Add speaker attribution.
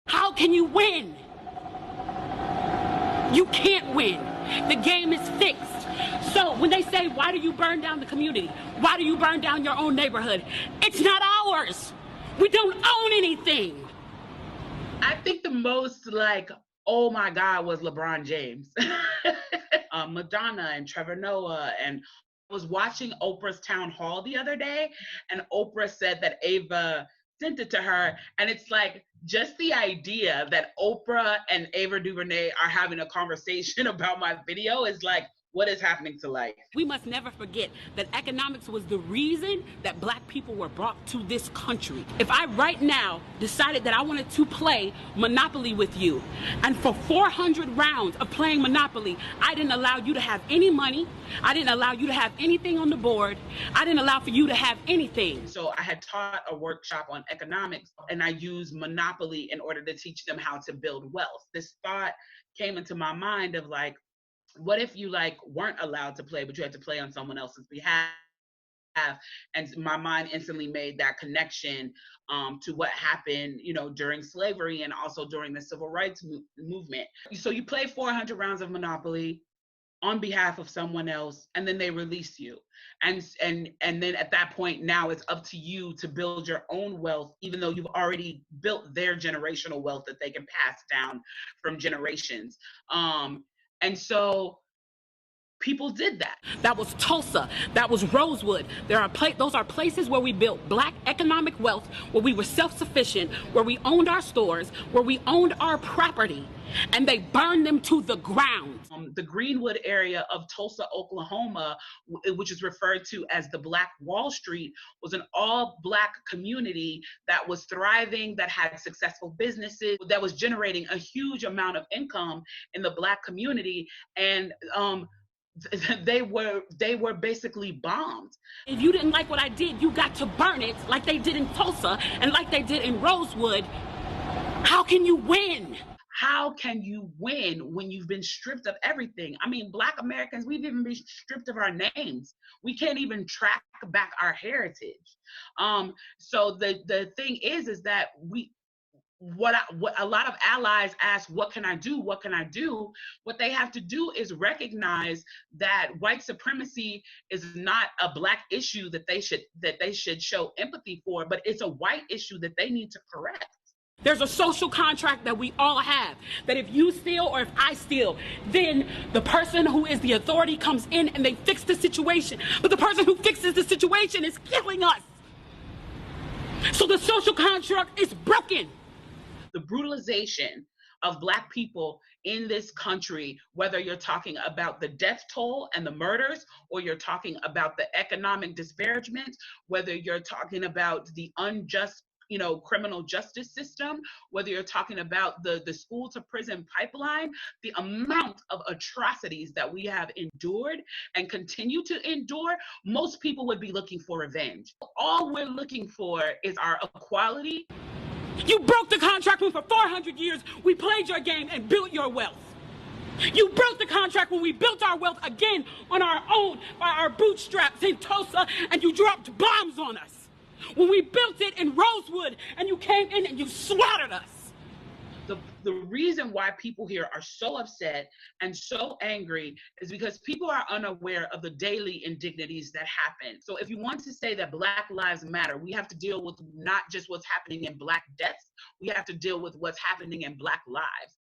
Speaker 1: How can you win? You can't win. The game is fixed. So when they say, why do you burn down the community? Why do you burn down your own neighborhood? It's not ours. We don't own anything.
Speaker 2: I think the most like, oh my God, was LeBron James. Madonna and Trevor Noah. And I was watching Oprah's town hall the other day, and Oprah said that Ava sent it to her. And it's like, just the idea that Oprah and Ava DuVernay are having a conversation about my video is like, what is happening to life?
Speaker 1: We must never forget that economics was the reason that Black people were brought to this country. If I right now decided that I wanted to play Monopoly with you, and for 400 rounds of playing Monopoly, I didn't allow you to have any money, I didn't allow you to have anything on the board, I didn't allow for you to have anything.
Speaker 2: So I had taught a workshop on economics, and I used Monopoly in order to teach them how to build wealth. This thought came into my mind of like, what if you like weren't allowed to play, but you had to play on someone else's behalf? And my mind instantly made that connection to what happened, you know, during slavery and also during the civil rights movement. So you play 400 rounds of Monopoly on behalf of someone else, and then they release you. And then at that point, now it's up to you to build your own wealth, even though you've already built their generational wealth that they can pass down from generations. And so people did that.
Speaker 1: That was Tulsa. That was Rosewood. Those are places where we built Black economic wealth, where we were self-sufficient, where we owned our stores, where we owned our property, and they burned them to the ground.
Speaker 2: The Greenwood area of Tulsa, Oklahoma, which is referred to as the Black Wall Street, was an all-Black community that was thriving, that had successful businesses, that was generating a huge amount of income in the Black community. And they were basically bombed.
Speaker 1: If you didn't like what I did, you got to burn it like they did in Tulsa and like they did in Rosewood. How can you win?
Speaker 2: How can you win when you've been stripped of everything? I mean, Black Americans, we've even been stripped of our names. We can't even track back our heritage. So the thing is that what a lot of allies ask, what can I do? What can I do? What they have to do is recognize that white supremacy is not a Black issue that they should show empathy for, but it's a white issue that they need to correct.
Speaker 1: There's a social contract that we all have, that if you steal or if I steal, then the person who is the authority comes in and they fix the situation. But the person who fixes the situation is killing us. So the social contract is broken.
Speaker 2: The brutalization of Black people in this country, whether you're talking about the death toll and the murders, or you're talking about the economic disparagement, whether you're talking about the unjust, criminal justice system, whether you're talking about the school to prison pipeline, the amount of atrocities that we have endured and continue to endure, most people would be looking for revenge. All we're looking for is our equality.
Speaker 1: You broke the contract when for 400 years we played your game and built your wealth. You broke the contract when we built our wealth again on our own, by our bootstraps in Tulsa, and you dropped bombs on us. When we built it in Rosewood and you came in and you slaughtered us.
Speaker 2: The reason why people here are so upset and so angry is because people are unaware of the daily indignities that happen. So if you want to say that Black lives matter, we have to deal with not just what's happening in Black deaths, we have to deal with what's happening in Black lives.